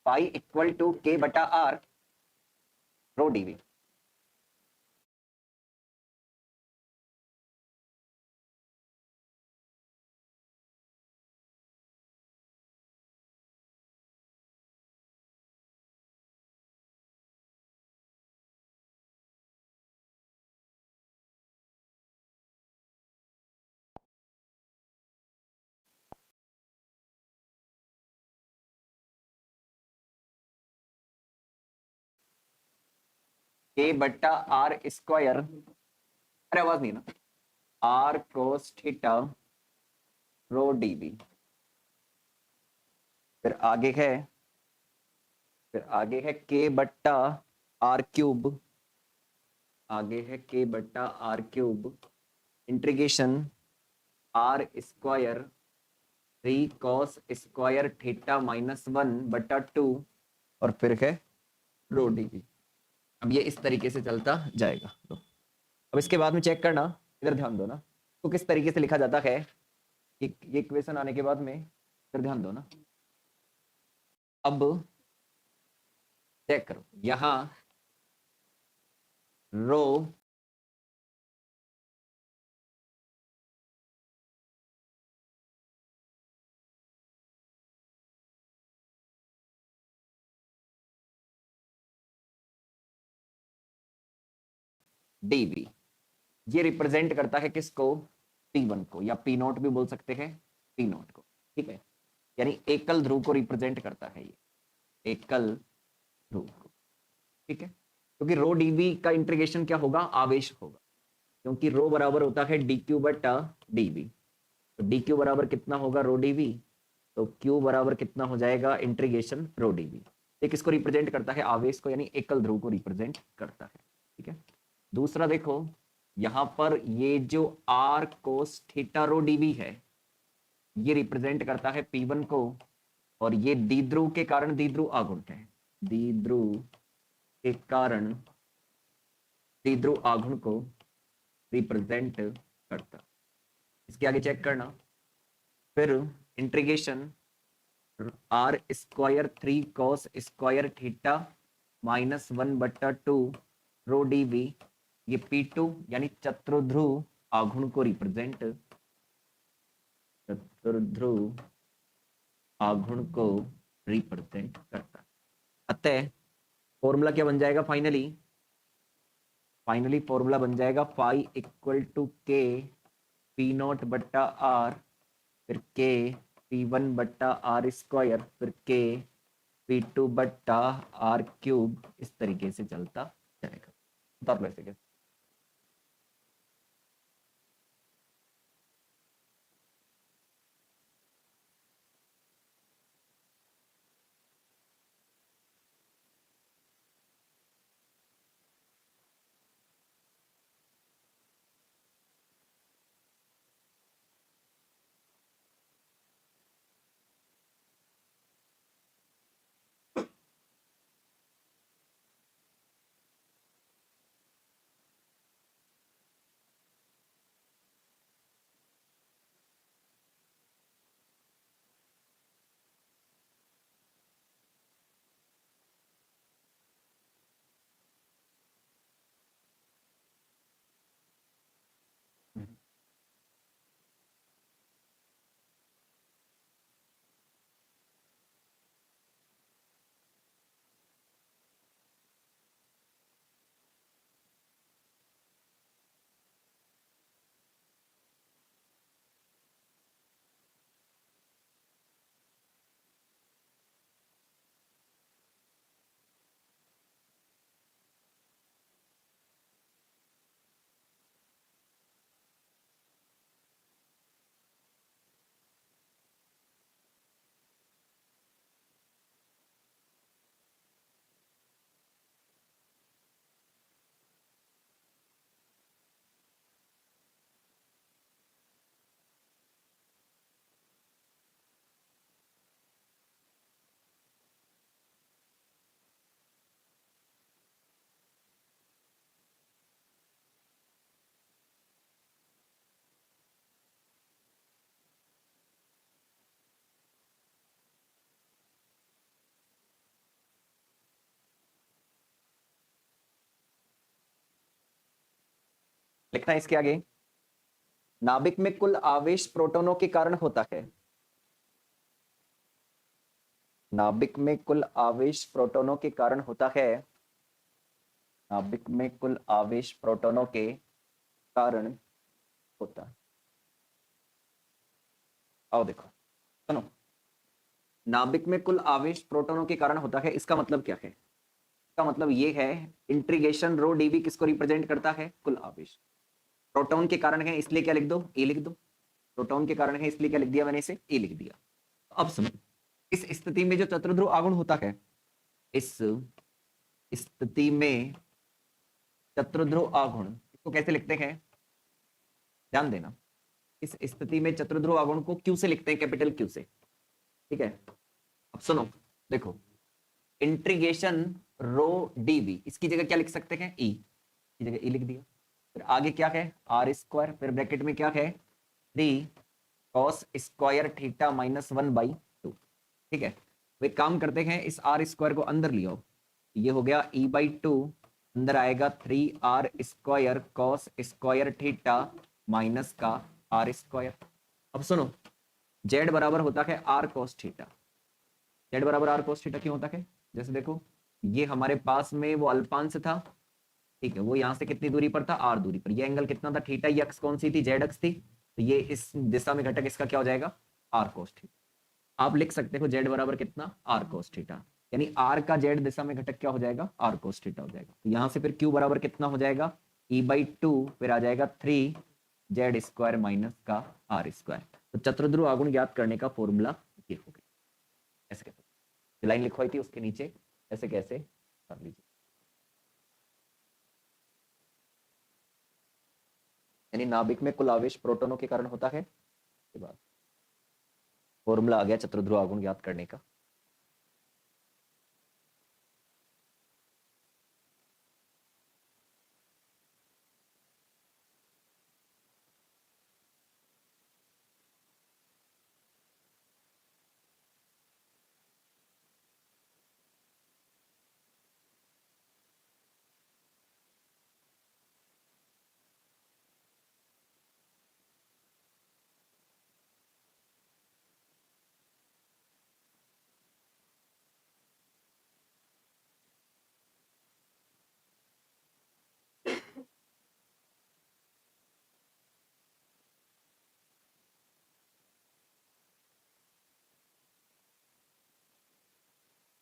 Pi equal to के बटा are row DV. के बटा आर स्क्वायर, अरे आवाज नहीं ना, r cos theta rho d v. फिर आगे है, के बट्टा आर क्यूब, आगे है के बट्टा r cube integration r square 3 cos square theta -1/2 और फिर है रो डीवी। अब ये इस तरीके से चलता जाएगा। तो अब इसके बाद में चेक करना, इधर ध्यान दो ना, तो किस तरीके से लिखा जाता है ये इक्वेशन आने के बाद में, इधर ध्यान दो ना। अब चेक करो, यहां रो डीवी ये रिप्रेजेंट करता है किसको, P1 को, या P नोट भी बोल सकते हैं, P नोट को, ठीक है, यानी एकल ध्रुव को रिप्रेजेंट करता है ये, एकल ध्रुव को, ठीक है। क्योंकि रो डीवी का इंटीग्रेशन क्या होगा, आवेश होगा, क्योंकि रो बराबर होता है डी क्यू बटा डीवी। तो डी क्यू बराबर कितना होगा, रो डीवी, तो क्यू बराबर कितना हो जाएगा, इंटीग्रेशन रो डीवी। एक इसको रिप्रेजेंट करता है आवेश को, यानी एकल ध्रुव को रिप्रेजेंट करता है, ठीक है। दूसरा देखो, यहां पर ये जो r cos theta rho d v है, ये रिप्रेजेंट करता है P1 को, और ये द्विध्रुव के कारण द्विध्रुव आघूर्ण है, द्विध्रुव के कारण द्विध्रुव आघूर्ण को रिप्रेजेंट करता। इसके आगे चेक करना, फिर integration r square 3 cos square theta -1/2 rho d v, ये P2 यानी चतुर्ध्रुव आघूर्ण को रिप्रेजेंट, चतुर्ध्रुव आघूर्ण को रिप्रेजेंट करता है। अतः फॉर्मूला क्या बन जाएगा, फाइनली फॉर्मूला बन जाएगा फाई इक्वल टू के पी नॉट बट्टा आर, फिर के P1 बट्टा आर स्क्वायर, फिर के P2 बट्टा आर क्यूब, इस तरीके से चलता जाएगा। बता दो ऐसे कैसे। लिखना है इसके आगे, नाभिक में कुल आवेश प्रोटॉनों के कारण होता है। नाभिक में कुल आवेश प्रोटॉनों के कारण होता है। नाभिक में कुल आवेश प्रोटॉनों के कारण होता है। आओ देखो, सुनो, नाभिक में कुल आवेश प्रोटॉनों के कारण होता है, इसका मतलब क्या है? इसका मतलब ये है, इंटीग्रेशन रो डीवी किसको रिप्रेजेंट करता है? कुल आवेश। प्रोटॉन के कारण है इसलिए क्या लिख दो? ए लिख दो। प्रोटॉन के कारण है इसलिए क्या लिख दिया मैंने? इसे ए लिख दिया। अब सुनो, इस स्थिति में जो चतुर्ध्रुव आघूर्ण होता है, इस स्थिति में चतुर्ध्रुव आघूर्ण इसको कैसे लिखते हैं? ध्यान देना, इस स्थिति में चतुर्ध्रुव आघूर्ण को क्यू से लिखते हैं, कैपिटल क्यू से। ठीक है, अब सुनो, देखो, इंटीग्रेशन रो डीवी, इसकी जगह क्या लिख सकते हैं? ई की जगह ई लिख दिया। फिर आगे क्या है? आर स्क्वायर, फिर ब्रैकेट में क्या है? 3 कॉस स्क्वायर थीटा -1/2। ठीक है, वे काम करते हैं, इस आर स्क्वायर को अंदर लियो, ये हो गया e/2, अंदर आएगा 3r square cos square theta minus का आर स्क्वायर। अब सुनो, z बराबर होता है r cos थीटा। z बराबर r cos थीटा क्यों होता है? जैसे देखो, ये हमारे पास में वो अल्पांश था, ठीक है, वो यहाँ से कितनी दूरी पर था? r दूरी पर। ये एंगल कितना था? थीटा। ये अक्ष कौन सी थी? z अक्ष थी। तो ये इस दिशा में घटक इसका क्या हो जाएगा? r cos theta. आप लिख सकते हो z बराबर कितना? r cos थीटा, यानी r का z दिशा में घटक क्या हो जाएगा? r cos थीटा हो जाएगा। तो यहाँ से फिर q बराबर कितना हो जाएगा? e/2, फिर आ जाएगा 3z स्क्वायर माइनस का r स्क्वायर। तो चतुर्ध्रुव आघूर्ण ज्ञात करने का फॉर्मूला ये हो गया। ऐसे कैसे लाइन लिखवाई थी उसके नीचे, ऐसे कैसे कर लीजिए। यानी नाभिक में कुल आवेश प्रोटॉनों के कारण होता है, के बाद फॉर्मूला आ गया चतुर्ध्रुव आघूर्ण ज्ञात करने का।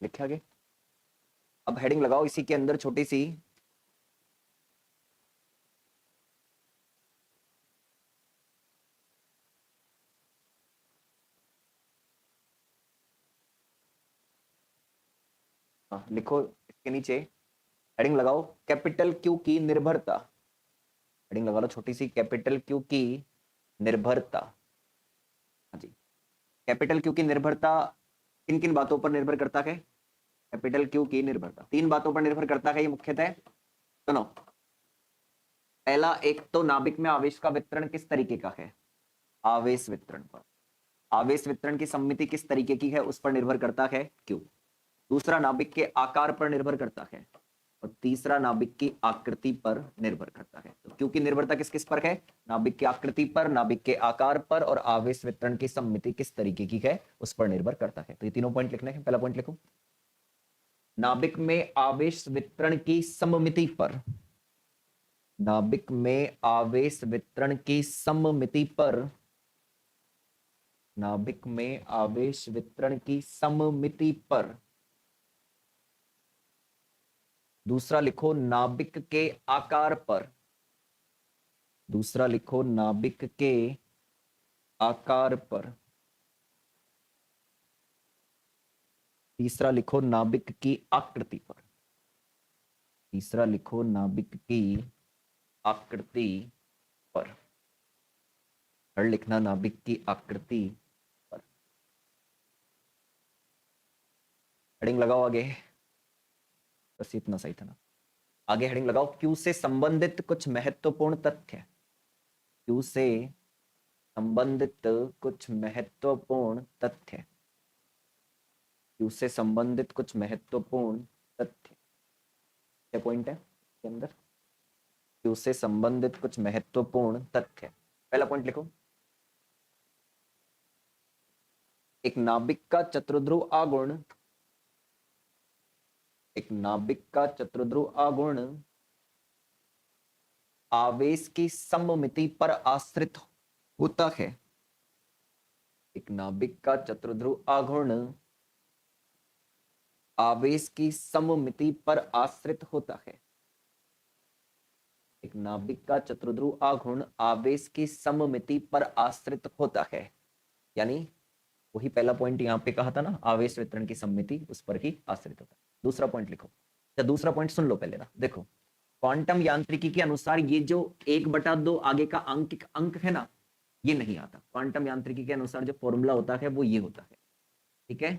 लिखे आगे। अब हेडिंग लगाओ इसी के अंदर छोटी सी, हाँ, लिखो इसके नीचे, हेडिंग लगाओ कैपिटल क्यू की निर्भरता। हेडिंग लगा लो छोटी सी, कैपिटल क्यू की निर्भरता। हाँ जी, कैपिटल क्यू की निर्भरता किन किन बातों पर निर्भर करता है? कैपिटल क्यू की निर्भरता 3 बातों पर निर्भर करता है ये मुख्यतः। सुनो, पहला, एक तो नाभिक में आवेश का वितरण किस तरीके का है? आवेश वितरण पर। आवेश वितरण की सममिति किस तरीके की है, उस पर निर्भर करता है क्यू। दूसरा, नाभिक के आकार पर निर्भर करता है। और तीसरा, नाभिक की आकृति पर निर्भर करता है। तो क्यू की निर्भरता किस किस पर है? नाभिक की आकृति पर, नाभिक के आकार पर, और आवेश वितरण की सममिति किस तरीके की है उस पर निर्भर करता है। तो ये तीनों पॉइंट लिखने हैं। पहला पॉइंट लिखो, नाभिक में आवेश वितरण की सममिति पर। नाभिक में आवेश वितरण की सममिति पर। नाभिक में आवेश वितरण की सममिति पर। दूसरा लिखो, नाभिक के आकार पर। दूसरा लिखो, नाभिक के आकार पर। तीसरा लिखो, नाभिक की आकृति पर। तीसरा लिखो, नाभिक की आकृति पर। थर्ड लिखना, नाभिक की आकृति पर। हेडिंग लगाओ आगे, बस इतना सही था ना। आगे हेडिंग लगाओ, क्यू से संबंधित कुछ महत्वपूर्ण तथ्य। क्यू से संबंधित कुछ महत्वपूर्ण तथ्य। क्यू से संबंधित कुछ महत्वपूर्ण तथ्य। क्या पॉइंट है इसके अंदर? क्यू से संबंधित कुछ महत्वपूर्ण तथ्य। पहला पॉइंट लिखो, एक नाभिक का चतुर्ध्रुव आघूर्ण, एक नाभिक का चतुर्ध्रुव आघूर्ण आवेश की सममिति पर आश्रित होता है। एक नाभिक का चतुर्ध्रुव आघूर्ण आवेश की सममिति पर आश्रित होता है। एक नाभिक का चतुर्ध्रुव आघूर्ण आवेश की सममिति पर आश्रित होता है, यानी वही पहला पॉइंट यहां पे कहा था ना, आवेश वितरण की सममिति उस पर ही आश्रित होता है। दूसरा पॉइंट लिखो, या दूसरा पॉइंट सुन लो पहले ना। देखो, क्वांटम यांत्रिकी के अनुसार ये जो 1/2 आगे का अंकिक अंक है ना, ये नहीं आता। क्वांटम यांत्रिकी के अनुसार जो फॉर्मूला होता है वो ये होता है, ठीक है।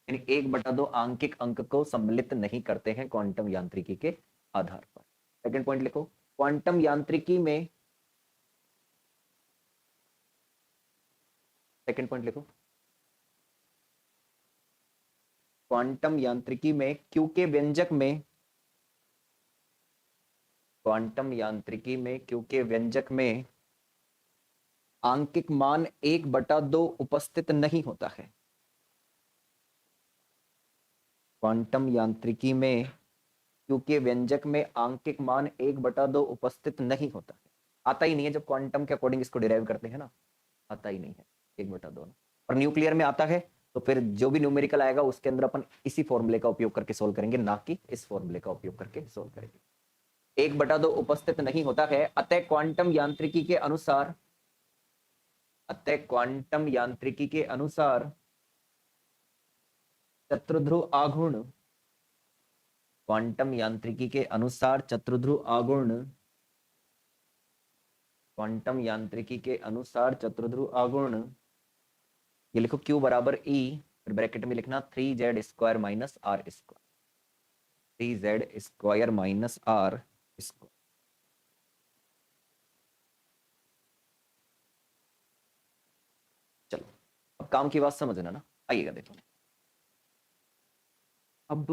यानी 1/2 आंकिक अंक को सम्मिलित नहीं करते हैं क्वांटम यांत्रिकी के आधार पर। सेकंड पॉइंट लिखो, क्वांटम यांत्रिकी में, सेकंड पॉइंट लिखो, क्वांटम यांत्रिकी में क्यू के व्यंजक में, क्वांटम यांत्रिकी में क्यू के व्यंजक में आंकिक मान 1/2 उपस्थित नहीं होता है। क्वांटम यांत्रिकी में क्यू के व्यंजक में आंकिक मान 1/2 उपस्थित नहीं होता है। आता ही नहीं है, जब क्वांटम के अकॉर्डिंग इसको डिराइव करते हैं ना, आता ही नहीं है 1/2। और न्यूक्लियर में आता है, तो फिर जो भी न्यूमेरिकल आएगा उसके अंदर अपन इसी फॉर्मूले का उपयोग करके सोल्व करेंगे, ना कि इस फॉर्मूले का उपयोग करके सोल्व करेंगे। 1/2 उपस्थित नहीं होता है, अतः क्वांटम यांत्रिकी के अनुसार, अतः क्वांटम यांत्रिकी के अनुसार चतुर्ध्रुव आघूर्ण, क्वांटम यांत्रिकी के अनुसार चतुर्ध्रुव आघूर्ण, क्वांटम यांत्रिकी के अनुसार चतुर्ध्रुव आघूर्ण, ये लिखो Q बराबर E, फिर ब्रैकेट में लिखना 3Z square minus R square, 3Z square minus R square. चलो अब काम की बात समझना ना, आइएगा देखो। अब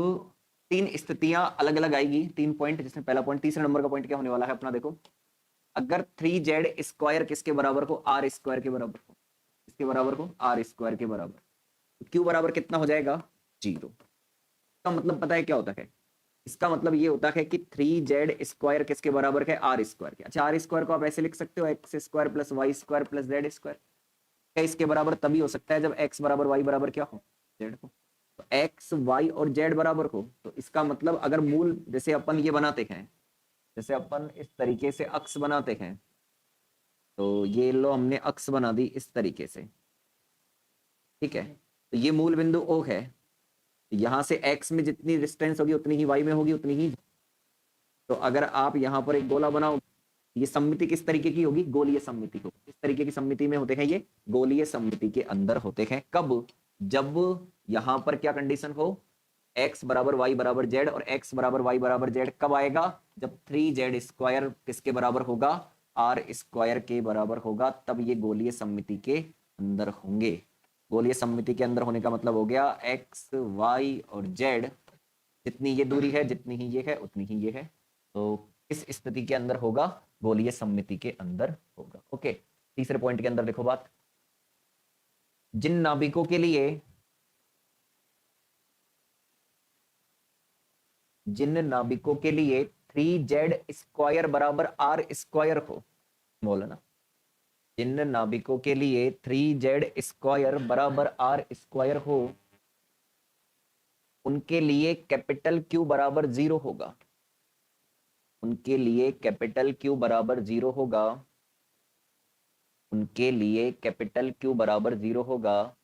3 स्थितियां अलग अलग आएगी, 3 पॉइंट, जिसमें पहला पॉइंट, तीसरे नंबर का पॉइंट क्या होने वाला है अपना, देखो। अगर 3Z स्क्वायर किसके बराबर हो, R स्क्वायर के बराबर हो, किसके बराबर हो, R स्क्वायर के बराबर, तो Q बराबर कितना हो जाएगा, 0। इसका मतलब पता है क्या होता है, इसका मतलब ये होता है कि 3Z स्क्वायर किसके बराबर है, R स्क्वायर के। अच्छा, R स्क्वायर को आप ऐसे लिख सकते हो, x square plus y square plus z square. क्या इसके बराबर तभी हो सकता है जब x बराबर y बराबर क्या हो, z हो। तो x y और z बराबर हो, तो इसका मतलब अगर मूल, जैसे अपन ये बनाते हैं, जैसे अपन इस तरीके से अक्ष बनाते हैं, तो ये लो हमने अक्ष बना दी इस तरीके से, ठीक है। तो ये मूल बिंदु O है, यहां से x में जितनी डिस्टेंस होगी उतनी ही y में होगी, उतनी ही। तो अगर आप यहाँ पर एक गोला बनाओ, ये सममिति किस तरीके की होगी, गोलीय सममिति को। इस तरीके की सममिति में होते हैं ये, गोलीय सममिति के अंदर होते हैं। कब, जब यहां पर क्या कंडीशन हो, x बराबर y बराबर z, और x बराबर y बराबर z कब आएगा, जब 3Z स्क्वायर किसके बराबर होगा, R स्क्वायर के बराबर होगा, तब ये गोलीय सममिति के अंदर होंगे। गोलीय सममिति के अंदर होने का मतलब हो गया x y और z, जितनी ये दूरी है, जितनी ही ये है, उतनी ही ये है। तो इस स्थिति के अंदर होगा, गोलीय सममिति के अंदर होगा। ओके, तीसरे पॉइंट के अंदर देखो बात, जिन नाभिकों के लिए, जिन नाभिकों के लिए 3Z स्क्वायर बराबर R स्क्वायर हो, बोलो ना, जिन नाभिकों के लिए 3Z स्क्वायर बराबर R स्क्वायर हो, उनके लिए कैपिटल Q बराबर 0 होगा, उनके लिए कैपिटल Q बराबर 0 होगा, उनके लिए कैपिटल Q बराबर 0 होगा।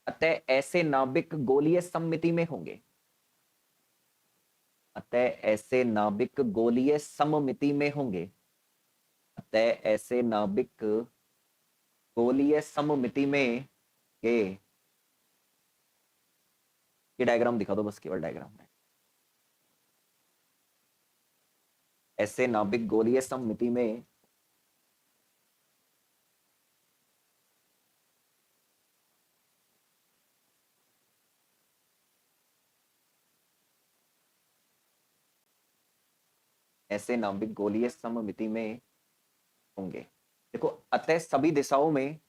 अतः ऐसे नाभिक गोलीय सममिति में होंगे, अतः ऐसे नाभिक गोलीय सममिति में होंगे, अतः ऐसे नाभिक गोलीय सममिति में, ये डायग्राम दिखा दो बस, केवल डायग्राम में, ऐसे नाभिक गोलीय सममिति में ऐसे नाभिक गोलीय सममिति में होंगे। देखो अतः सभी दिशाओं में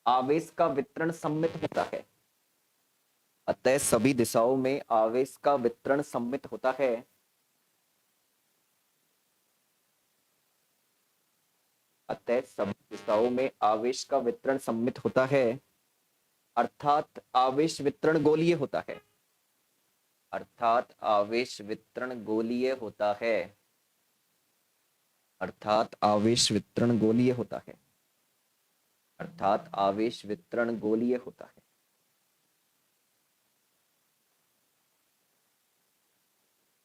आवेश का वितरण सममित होता है। अतः सभी दिशाओं में आवेश का वितरण सममित होता है। अतः सभी दिशाओं में आवेश का वितरण सममित होता है, अर्थात आवेश वितरण गोलीय होता है। अर्थात आवेश वितरण गोलीय होता है। अर्थात आवेश वितरण गोलीय होता है। अर्थात आवेश वितरण गोलीय होता है।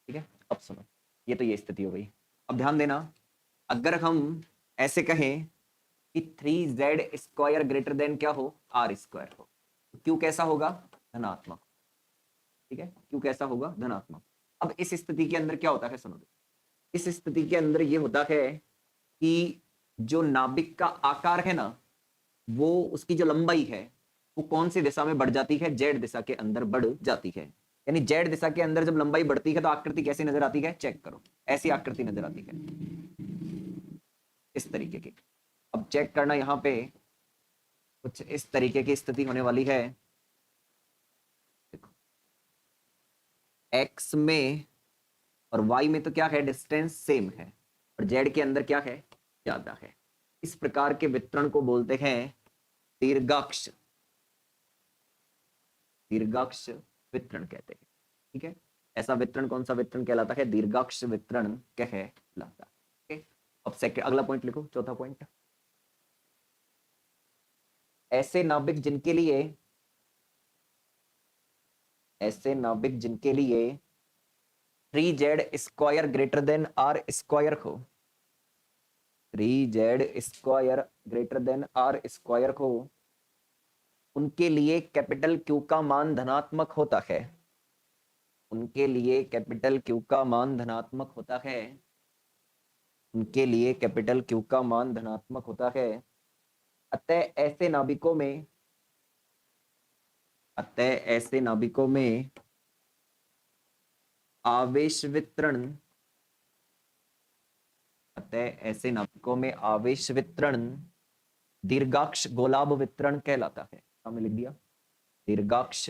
ठीक है, अब सुनो, ये स्थिति हो गई। अब ध्यान देना, अगर हम ऐसे कहें कि 3z² ग्रेटर देन क्या हो, r² हो, तो क्यू कैसा होगा, धनात्मक। ठीक है, क्यू कैसा होगा, धनात्मक। अब इस स्थिति के अंदर क्या होता है, सुनो, इस स्थिति के अंदर ये होता है कि जो नाभिक का आकार है ना, वो उसकी जो लंबाई है वो कौन सी दिशा में बढ़ जाती है, जेड दिशा के अंदर बढ़ जाती है। यानी जेड दिशा के अंदर जब लंबाई बढ़ती है तो आकृति कैसी नजर आती है, चेक करो, ऐसी आकृति नजर आती है, इस तरीके की। अब चेक करना, यहाँ पे कुछ इस तरीके की स्थिति होने वाली है। एक्स में और वाई में तो क्या है, डिस्टेंस सेम है, और जेड के अंदर क्या है, ज्यादा है। इस प्रकार के वितरण को बोलते हैं दीर्घाक्ष, दीर्घाक्ष वितरण कहते हैं। ठीक है, ऐसा वितरण कौन सा वितरण कहलाता है, दीर्घाक्ष वितरण कहलाता है। अब सेकंड, अगला पॉइंट लिखो, चौथा पॉइंट, ऐसे नाभिक जिनके लिए, ऐसे नाभिक जिनके लिए 3z² ग्रेटर देन r² हो, 3z² ग्रेटर देन r² हो, उनके लिए कैपिटल क्यू का मान धनात्मक होता है। उनके लिए कैपिटल क्यू का मान धनात्मक होता है। उनके लिए कैपिटल क्यू का मान धनात्मक होता है। अतः ऐसे नाभिकों में, अतः ऐसे नाभिकों में आवेश वितरण, अतः ऐसे नाभिकों में आवेश वितरण दीर्घाक्ष गोलाभ वितरण कहलाता है। हमने लिख दिया, दीर्घाक्ष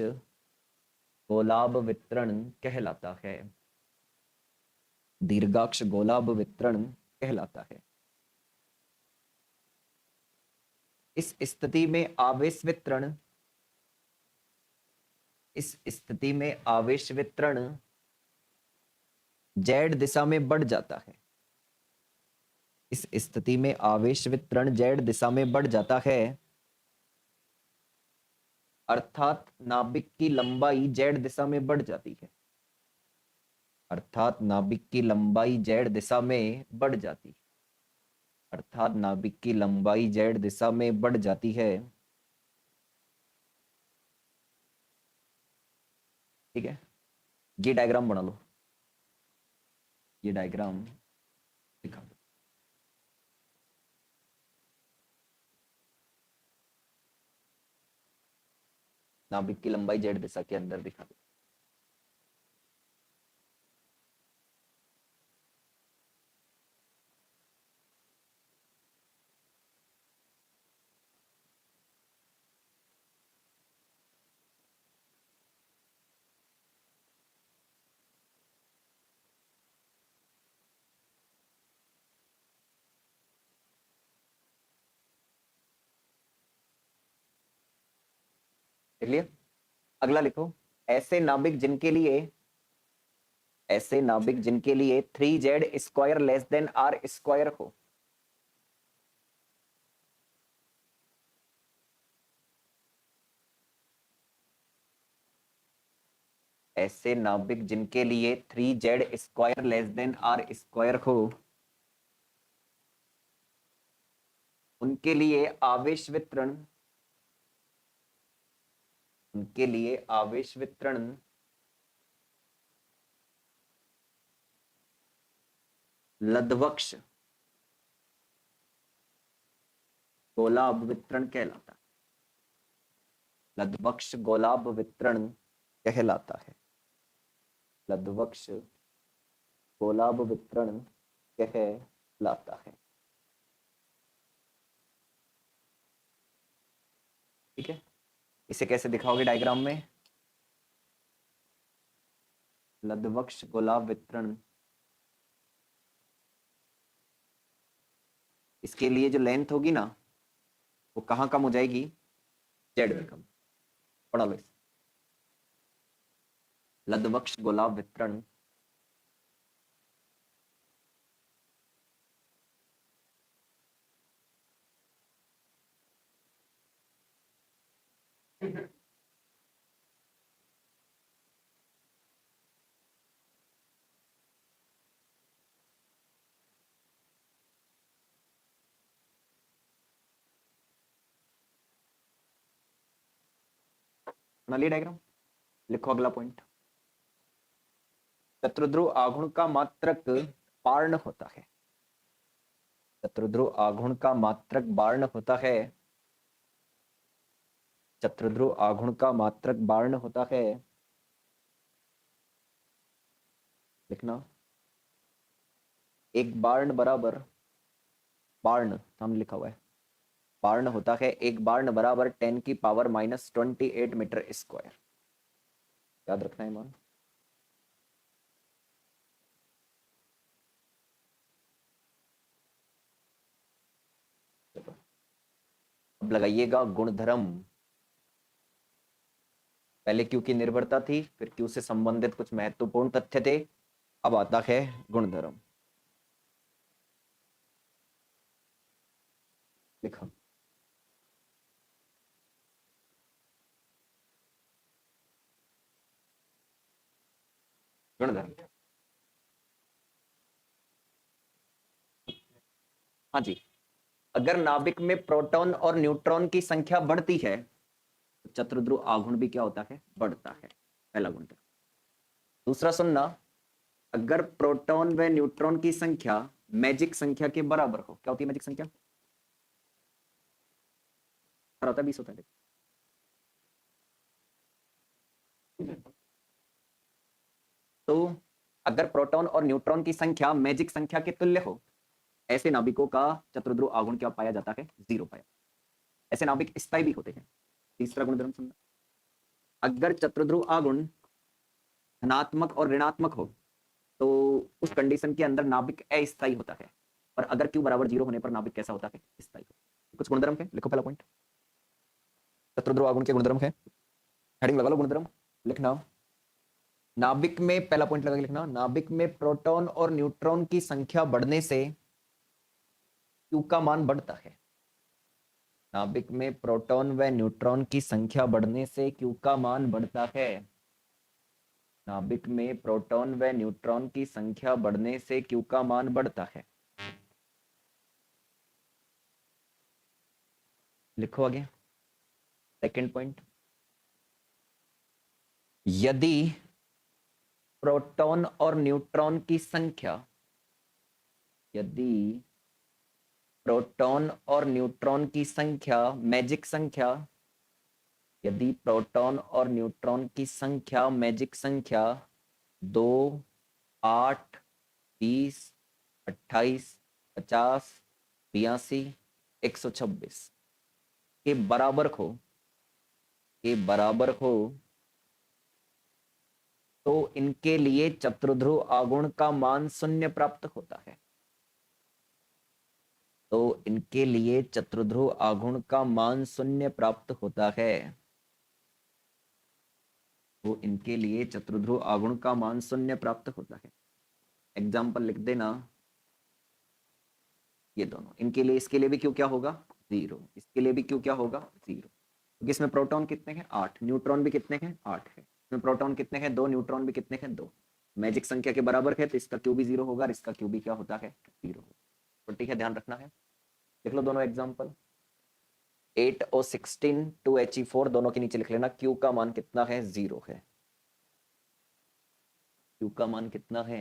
गोलाभ वितरण कहलाता है। दीर्घाक्ष गोलाभ वितरण कहलाता है। इस स्थिति में आवेश वितरण, इस स्थिति में आवेश वितरण जेड दिशा में बढ़ जाता है। इस स्थिति में आवेश वितरण जेड दिशा में बढ़ जाता है, अर्थात नाभिक की लंबाई जेड दिशा में बढ़ जाती है। अर्थात नाभिक की लंबाई जेड दिशा में बढ़ जाती है। अर्थात नाभिक की लंबाई जेड दिशा में बढ़ जाती है। ठीक है, ये डायग्राम बना लो, ये डायग्राम दिखा दो। नाभिक की लंबाई जेड दिशा के अंदर दिखा दो। देख लिया, अगला लिखो, ऐसे नाभिक जिनके लिए, ऐसे नाभिक जिनके लिए 3z² लेस देन r² हो, ऐसे नाभिक जिनके लिए 3z² लेस देन r² हो, उनके लिए आवेश वितरण, उनके लिए आवेश वितरण लध्वक्ष गोलाभ वितरण कहलाता है। लध्वक्ष गोलाभ वितरण कहलाता है। लध्वक्ष गोलाभ वितरण कहलाता है। ठीक है, इसे कैसे दिखाओगे डायग्राम में? लध्वक्ष गोलाभ वितरण, इसके लिए जो लेंथ होगी ना वो कहाँ कम हो जाएगी? जेड में कम। पढ़ा लो इसे। लध्वक्ष गोलाभ वितरण बना लिया डायग्राम? लिखो अगला पॉइंट। चतुर्ध्रुव आघूर्ण का मात्रक बार्ण होता है। चतुर्ध्रुव आघूर्ण का मात्रक बार्ण होता है। चतुर्ध्रुव आघूर्ण का मात्रक बार्ण होता है। लिखना, एक बार्ण बराबर, बार्ण सामने लिखा हुआ है, बार्ण होता है, एक बार्ण बराबर 10 की पावर -28 मीटर स्क्वायर। याद रखना है मान। अब लगाइएगा गुणधर्म। पहले क्यू की निर्भरता थी, फिर क्यू से संबंधित कुछ महत्वपूर्ण तथ्य थे, अब आता है गुणधर्म। लिखा, गुणधर्म। हाँ जी, अगर नाभिक में प्रोटॉन और न्यूट्रॉन की संख्या बढ़ती है तो चतुर्ध्रुव आघूर्ण भी क्या होता है? बढ़ता है। पहला गुणधर्म। दूसरा सुनना, अगर प्रोटॉन व न्यूट्रॉन की संख्या मैजिक संख्या के बराबर हो, क्या होती है मैजिक संख्या? 20 होता है। तो अगर प्रोटॉन और न्यूट्रॉन की संख्या मैजिक संख्या के तुल्य हो, ऐसे नाभिकों का चतुर्ध्रुव आघूर्ण क्या पाया जाता है? 0 पाया। ऐसे नाभिक स्थायी भी होते हैं। तीसरा गुणधर्म सुनना, अगर चतुर्ध्रुव आघूर्ण धनात्मक और ऋणात्मक हो तो उस कंडीशन के अंदर नाभिक अस्थायी होता है, और अगर क्यू बराबर 0 होने पर नाभिक कैसा होता है? स्थायी। कुछ गुणधर्म है, लिखो पहला पॉइंट। चतुर्ध्रुव आघूर्ण के गुणधर्म है, हेडिंग लगा लो गुणधर्म। लिखना, नाभिक में, पहला पॉइंट लगा के लिखना, नाभिक में प्रोटॉन और न्यूट्रॉन की संख्या बढ़ने से क्यू का मान बढ़ता है। नाभिक में प्रोटॉन व न्यूट्रॉन की संख्या बढ़ने से क्यू का मान बढ़ता है। नाभिक में प्रोटॉन व न्यूट्रॉन की संख्या बढ़ने से क्यू का मान बढ़ता है। लिखो आगे सेकंड पॉइंट, यदि प्रोटॉन और न्यूट्रॉन की संख्या, यदि प्रोटॉन और न्यूट्रॉन की संख्या मैजिक संख्या, यदि प्रोटॉन और न्यूट्रॉन की संख्या मैजिक संख्या 2, 8, 30, 28, 50, 82, 126 के बराबर हो, के बराबर हो, तो इनके लिए चतुर्ध्रुव आघूर्ण का मान 0 प्राप्त होता है। तो इनके लिए चतुर्ध्रुव आघूर्ण का मान 0 प्राप्त होता है। तो इनके लिए चतुर्ध्रुव आघूर्ण का मान 0 प्राप्त होता है। एग्जाम्पल लिख देना, ये दोनों, इनके लिए, इसके लिए भी क्यों क्या होगा? 0, इसके लिए भी क्यों क्या होगा? 0। क्योंकि इसमें प्रोटॉन कितने हैं? 8, न्यूट्रॉन भी कितने हैं? 8 है। इसमें प्रोटॉन कितने हैं? 2, न्यूट्रॉन भी कितने हैं? 2। मैजिक संख्या के बराबर है तो इसका क्यू भी 0 होगा और इसका क्यू भी क्या होता है? 0 होगा। तो ठीक है, ध्यान रखना है। लिख लो दोनों एग्जाम्पल, 8 और 16 2He4 दोनों के नीचे लिख लेना, क्यू का मान कितना है? 0 है। क्यू का मान कितना है?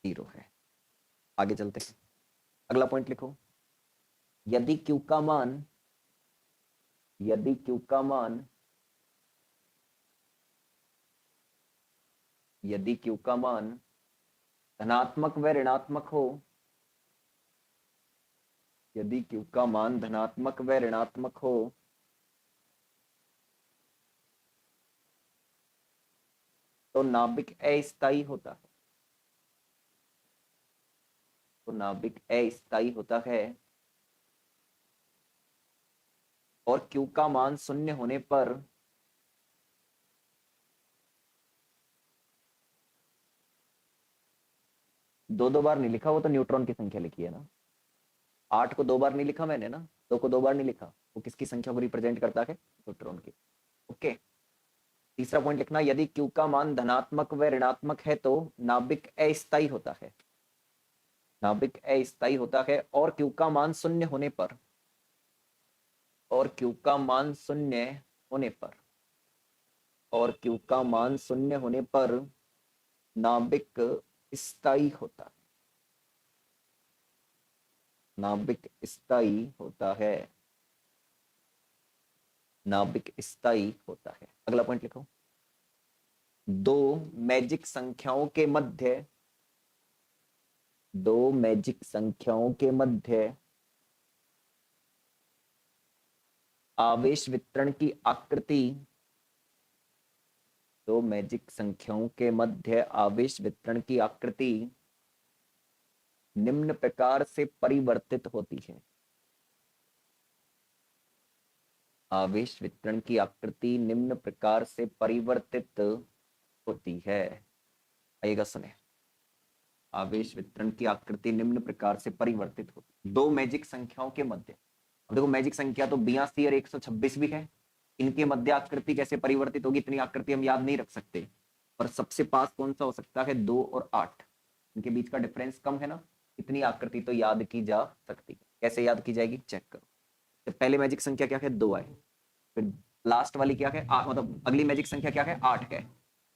0 है। आगे चलते हैं, अगला पॉइंट लिखो, यदि क्यू का मान, यदि क्यू का मान, यदि Q का मान धनात्मक व ऋणात्मक हो, यदि Q का मान धनात्मक व ऋणात्मक हो तो नाभिक अस्थायी होता है, तो नाभिक अस्थायी होता है। और Q का मान शून्य होने पर दो दो बार नहीं लिखा, वो तो न्यूट्रॉन की संख्या लिखी है ना। 8 को 2 बार नहीं लिखा मैंने ना, 2 को 2 बार नहीं लिखा। वो किसकी संख्या को रिप्रेजेंट करता है? न्यूट्रॉन की। ओके। तीसरा पॉइंट लिखना, यदि Q का मान धनात्मक व ऋणात्मक है तो नाभिक अस्थायी होता है, नाभिक अस्थायी होता है। और Q का मान शून्य होने पर, और Q का मान शून्य होने पर, और Q का मान शून्य होने पर नाभिक स्थायी होता है, नाभिक स्थायी होता है, नाभिक स्थायी होता है। अगला पॉइंट लिखो, दो मैजिक संख्याओं के मध्य, दो मैजिक संख्याओं के मध्य आवेश वितरण की आकृति, दो मैजिक संख्याओं के मध्य आवेश वितरण की आकृति निम्न प्रकार से परिवर्तित होती है। आवेश वितरण की आकृति निम्न प्रकार से परिवर्तित होती है। आइएगा सुने, आवेश वितरण की आकृति निम्न प्रकार से परिवर्तित होती, दो मैजिक संख्याओं के मध्य। अब देखो मैजिक संख्या तो 82 और 126 भी है, इनके मध्य आकृति कैसे परिवर्तित होगी, इतनी आकृति हम याद नहीं रख सकते। और सबसे पास कौन सा हो सकता है? 2 और 8, इनके बीच का डिफरेंस कम है ना, इतनी आकृति तो याद की जा सकती है। कैसे याद की जाएगी चेक करो। तो पहले मैजिक संख्या क्या है? 2 है, फिर लास्ट वाली क्या है? 8, मतलब अगली मैजिक संख्या क्या है? 8 है।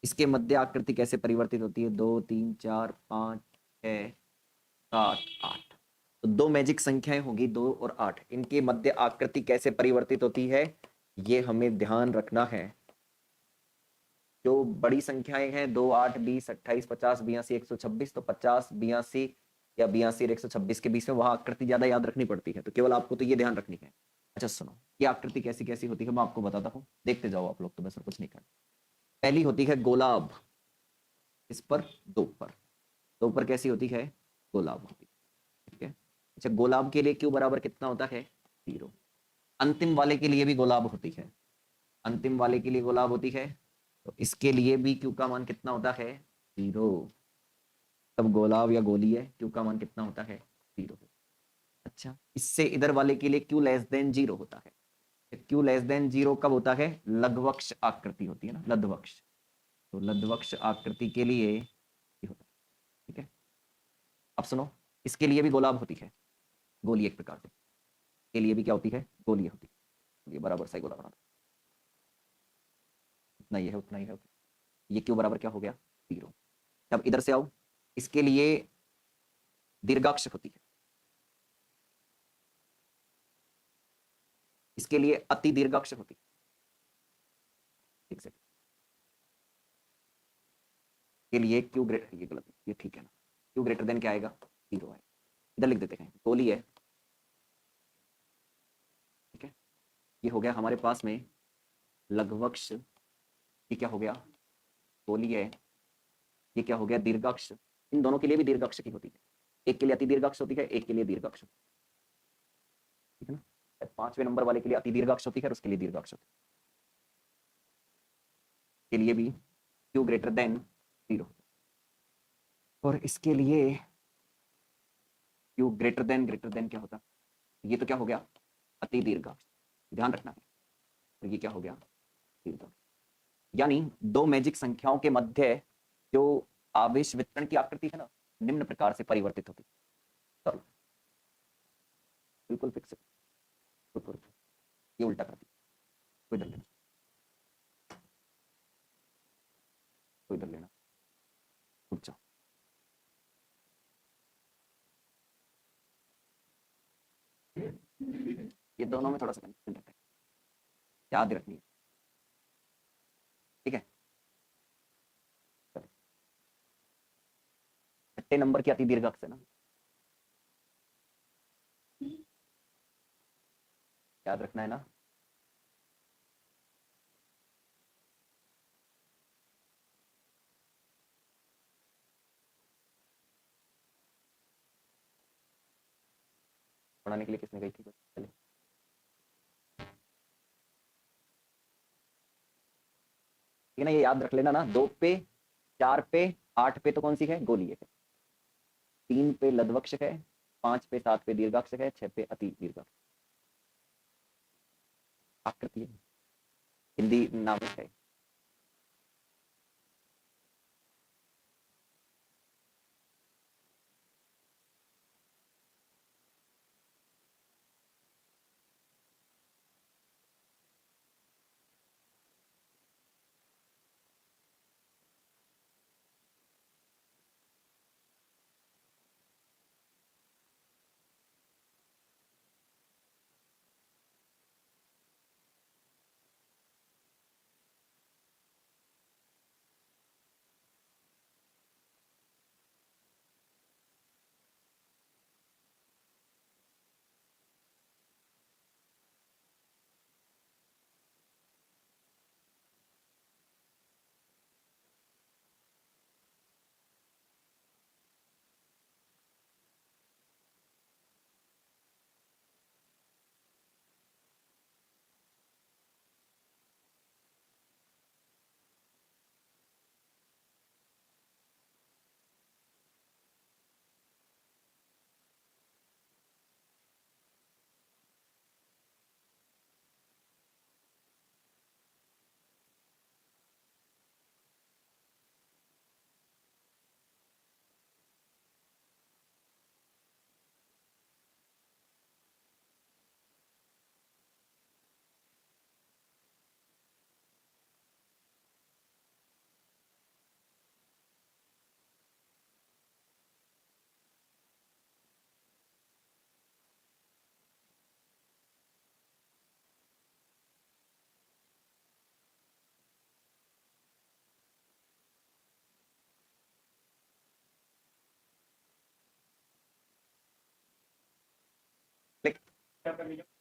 इसके मध्य आकृति कैसे परिवर्तित होती है? 2 3 4 5 6 7 8। तो दो मैजिक संख्याएं होगी 2 और 8, इनके मध्य आकृति कैसे परिवर्तित होती है ये हमें ध्यान रखना है। जो बड़ी संख्याएं हैं 2 8 20 28 50 82 126, तो 50 82 या 82 और 126 के बीच में वहां आकृति ज्यादा याद रखनी पड़ती है, तो केवल आपको तो ये ध्यान रखनी है। अच्छा सुनो, ये आकृति कैसी कैसी होती है मैं आपको बताता हूँ, देखते जाओ आप लोग, तो बस कुछ नहीं करना। पहली होती है गोलाब, इस पर 2 पर, 2 पर कैसी होती है? गोलाब होती है। ठीक है। अच्छा गोलाब के लिए क्यू बराबर कितना होता है? 0। अंतिम वाले के लिए भी गोलाब होती है, अंतिम वाले के लिए गोलाब होती है, तो इसके लिए भी क्यू का मान कितना होता है? 0। तब गोलाब या गोली है, क्यू का मान कितना होता है? 0। अच्छा इससे इधर वाले के लिए क्यू लेस देन 0 होता है। क्यू लेस देन 0 कब होता है? लघुवक्ष आकृति होती है ना, लघुवक्ष। तो लघुवक्ष आकृति के लिए ये होता है। ठीक है। अब सुनो, इसके लिए भी गोलाब होती है, गोली एक प्रकार से, के लिए भी क्या होती है? गोली होती है। ये बराबर सही गोला बना, उतना ही है, उतना ही है। ये क्यू बराबर क्या हो गया? 0। अब इधर से आओ, इसके लिए दीर्घाक्ष होती है, इसके लिए अति दीर्घाक्ष होती है। ठीक से के लिए क्यू ग्रेटर, ये गलत है, ये ठीक है ना, क्यू ग्रेटर देन क्या आएगा? 0 है। इधर लिख देते हैं गोली है। ठीक है, ये हो गया हमारे पास में लघुवक्ष, ये क्या हो गया? गोली है। ये क्या हो गया? दीर्घाक्ष। इन दोनों के लिए भी दीर्घाक्ष की होती है, एक के लिए अति दीर्घाक्ष होती है, एक के लिए दीर्घाक्ष। ठीक है ना, 5वें नंबर वाले के लिए अति दीर्घाक्ष होती है और उसके लिए दीर्घाक्ष होती है, के लिए भी क्यू ग्रेटर देन 0। और इसके लिए क्यू ग्रेटर देन क्या होता? ये तो क्या हो गया? अति दीर्घाक्ष, ध्यान रखना है। और ये क्या हो गया? दीर्घाक्ष। यानी दो मैजिक संख्याओं के मध्य जो आवेश वितरण की आकृति है ना, निम्न प्रकार से परिवर्तित होती है। तो बिल्कुल फिक्स, ये उल्टा करती, कोई इधर लेना, कोई इधर लेना, उठ जाओ। ये दोनों में थोड़ा सा कंफ्यूजन रहता है, याद रखनी है। ठीक है, छठे नंबर की अति दीर्घक से ना, याद रखना है ना। पढ़ाने के लिए किसने गई थी पहले? ठीक है ना, ये याद रख लेना ना। 2 पे, 4 पे, 8 पे तो कौन सी है? गोलीय है। 3 पे लघ्वक्षक है, 5 पे 7 पे दीर्घाक्षक है, 6 पे अति दीर्घक आकृति है, हिंदी नामक है।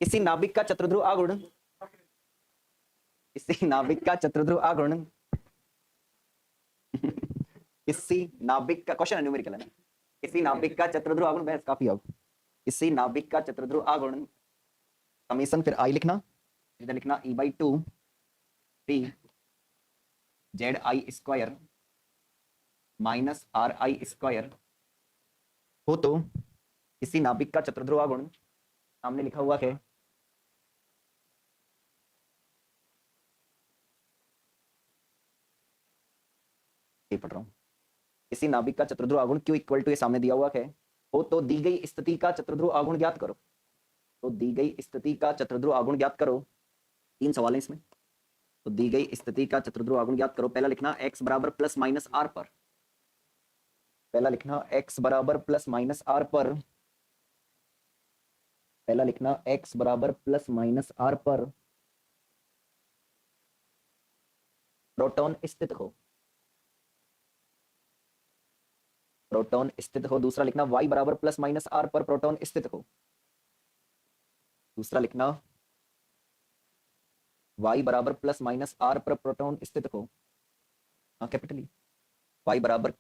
किसी नाभिक का चतुर्ध्रुव आघूर्ण, किसी नाभिक का चतुर्ध्रुव आघूर्ण किसी नाभिक का, क्वेश्चन न्यूमेरिकल है ना, किसी नाभिक का चतुर्ध्रुव आघूर्ण, बहस काफी हो, किसी नाभिक का चतुर्ध्रुव आघूर्ण समीशन, फिर आई लिखना, इधर लिखना E/2 3 ZI² माइनस RI² हो तो किसी नाभिक का चतुर्ध्रुव आघूर्ण सामने लिखा हुआ है ये पढ़ रहा हूं, किसी नाभिक का चतुर्ध्रुव आघूर्ण Q इक्वल टू ये सामने दिया हुआ है हो तो दी गई स्थिति का चतुर्ध्रुव आघूर्ण ज्ञात करो। तो दी गई स्थिति का चतुर्ध्रुव आघूर्ण ज्ञात करो, 3 सवाल है इसमें। तो दी गई स्थिति का चतुर्ध्रुव आघूर्ण ज्ञात करो। पहला लिखना x बराबर प्लस माइनस आर पर, पहला लिखना x बराबर प्लस माइनस आर पर, पहला लिखना x बराबर प्लस माइनस आर पर प्रोटॉन स्थित हो, प्रोटॉन स्थित हो। दूसरा लिखना y बराबर प्लस माइनस आर पर प्रोटॉन स्थित हो, दूसरा लिखना y बराबर प्लस माइनस आर पर प्रोटॉन स्थित हो, कैपिटली y बराबर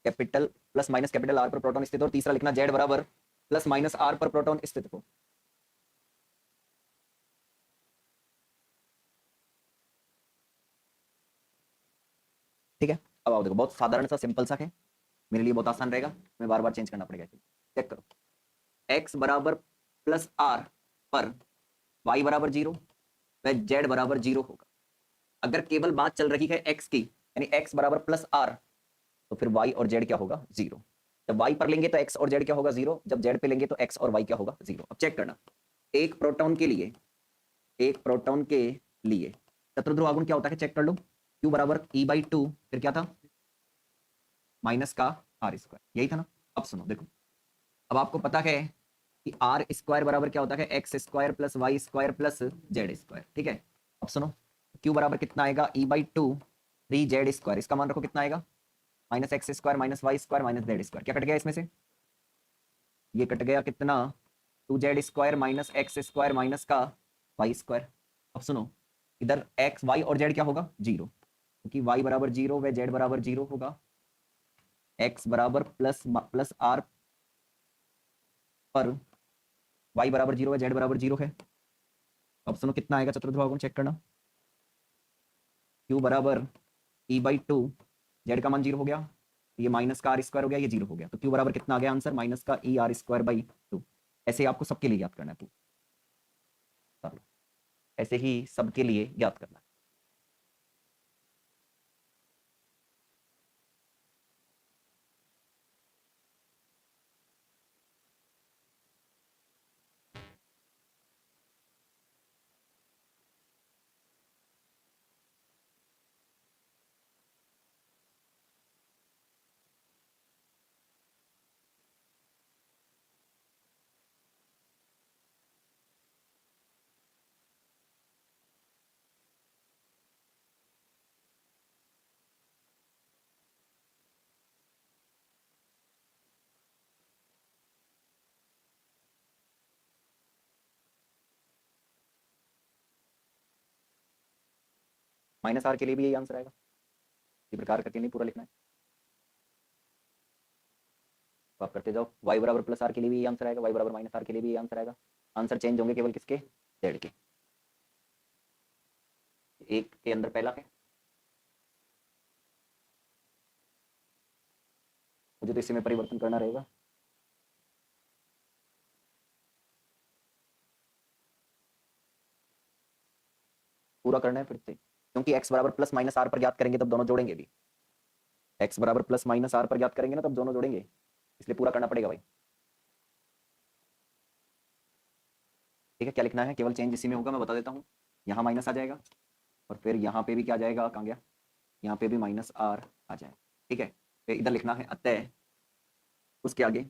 capital plus minus capital R पर प्रोटॉन स्थित हो। तीसरा लिखना z बराबर प्लस माइनस आर पर प्रोटॉन स्थित हो। ठीक है, अब आओ देखो, बहुत साधारण सा सिंपल सा है, मेरे लिए बहुत आसान रहेगा, मैं बार बार चेंज करना पड़ेगा। चेक करो, x बराबर प्लस आर पर y बराबर 0 व z बराबर 0 होगा। अगर केवल बात चल रही है x की, यानी x बराबर प्लस आर, तो फिर y और z क्या होगा? 0। जब y पर लेंगे तो x और z क्या होगा? 0। जब z पे लेंगे तो x और y क्या होगा? 0। अब चेक करना, एक प्रोटॉन के लिए, एक प्रोटॉन के लिए चतुर्ध्रुव आघूर्ण क्या होता है? चेक कर लो, q बराबर E/2, फिर क्या था? माइनस का r², यही था ना। अब सुनो देखो, अब आपको पता है कि r² बराबर क्या होता है? x² plus y² plus z²। ठीक है, अब सुनो, q बराबर कितना आएगा? E/2 3z², इसका मान रखो कितना आएगा? Minus x square minus y square minus z square, क्या कट गया इसमें से? ये कट गया कितना, 2z square minus x square minus का वाई स्क्वायर। अब सुनो, इधर एक्स वाई और जेड क्या होगा, जीरो, क्योंकि वाई बराबर जीरो व जेड बराबर जीरो होगा। एक्स बराबर प्लस प्लस आर पर वाई बराबर जीरो व जेड बराबर जीरो है। अब सुनो कितना आएगा चतुर्भुज चेक करना, क्यू बराबर ई बाई टू, जेड का मान जीरो हो गया, ये माइनस का आर स्क्वायर हो गया, ये जीरो हो गया, तो क्यू बराबर कितना आ गया आंसर, माइनस का E R square by to. ऐसे ही आपको सबके लिए याद करना है, ऐसे ही सबके लिए याद करना है। माइनस आर के लिए भी यही आंसर आएगा, इसी प्रकार करके नहीं पूरा लिखना है, तो आप करते जाओ। वाई बराबर प्लस आर के लिए भी यही आंसर आएगा, वाई बराबर माइनस आर के लिए भी यही आंसर आएगा। आंसर चेंज होंगे केवल किसके, जेड के। एक के अंदर पहला है, मुझे तो इसी में परिवर्तन करना रहेगा। पूरा करना है फिर से, क्योंकि एक्स बराबर प्लस माइनस आर पर याद करेंगे तब दोनों जोड़ेंगे भी, एक्स बराबर प्लस माइनस आर पर याद करेंगे ना तब दोनों जोड़ेंगे, इसलिए पूरा करना पड़ेगा भाई। ठीक है, क्या लिखना है, केवल चेंज इसी में होगा, मैं बता देता हूँ। यहाँ माइनस आ जाएगा और फिर यहाँ पे भी क्या आ जाएगा, कहाँ गया, यहाँ पे भी माइनस आर आ जाए। ठीक है, फिर इधर लिखना है अतः, उसके आगे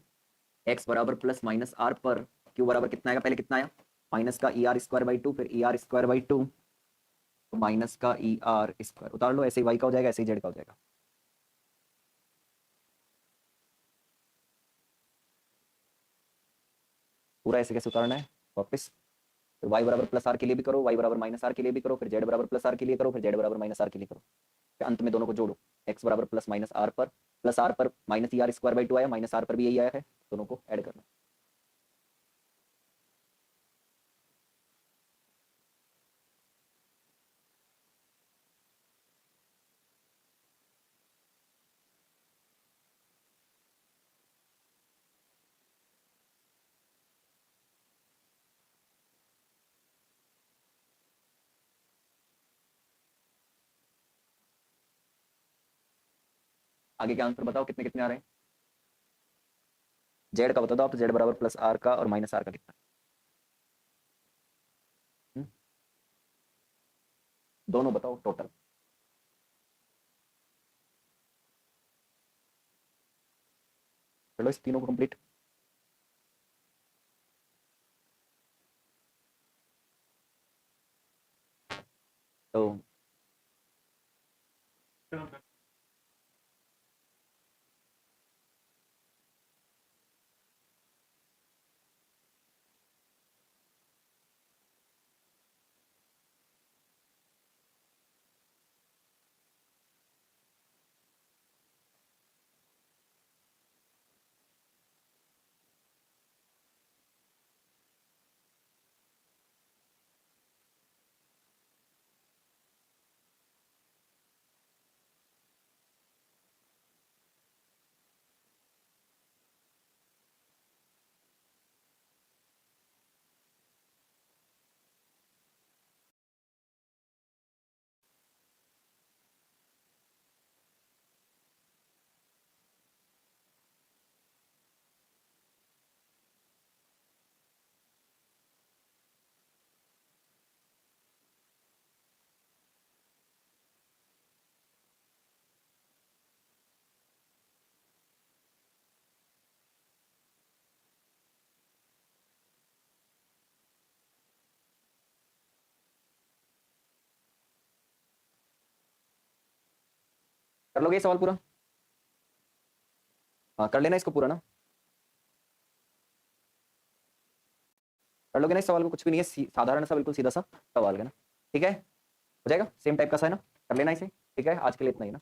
एक्स बराबर प्लस माइनस आर पर क्यू बराबर कितना आएगा, पहले कितना आया, माइनस का E R square by two, फिर E R square by two, तो माइनस का ई आर स्क्वायर उतार लो, ऐसे ही वाई का हो जाएगा, ऐसे ही जेड का हो जाएगा। पूरा ऐसे कैसे उतारना है वापस, फिर वाई बराबर प्लस आर के लिए भी करो, वाई बराबर माइनस आर के लिए भी करो, फिर जेड बराबर प्लस आर के लिए करो, फिर जेड बराबर माइनस आर के लिए करो, फिर अंत में दोनों को जोड़ो। एक्स बराबर प्लस माइनस आर पर, प्लस आर पर minus E R square by to आया, माइनस आर पर भी यही आया है, दोनों को ऐड करना। आगे के आंसर बताओ कितने कितने आ रहे हैं, जेड का बता दो आप, तो जेड बराबर प्लस आर का और माइनस आर का कितना, हम्म? दोनों बताओ टोटल। चलो इस तीनों को कंप्लीट। तो कर लोगे ये सवाल पूरा? हाँ कर लेना इसको पूरा ना, कर लोगे ना इस सवाल को, कुछ भी नहीं है, साधारण सा बिल्कुल सीधा सा सवाल है ना, ठीक है, हो जाएगा, सेम टाइप का सा है ना, कर लेना इसे, ठीक है, आज के लिए इतना ही ना।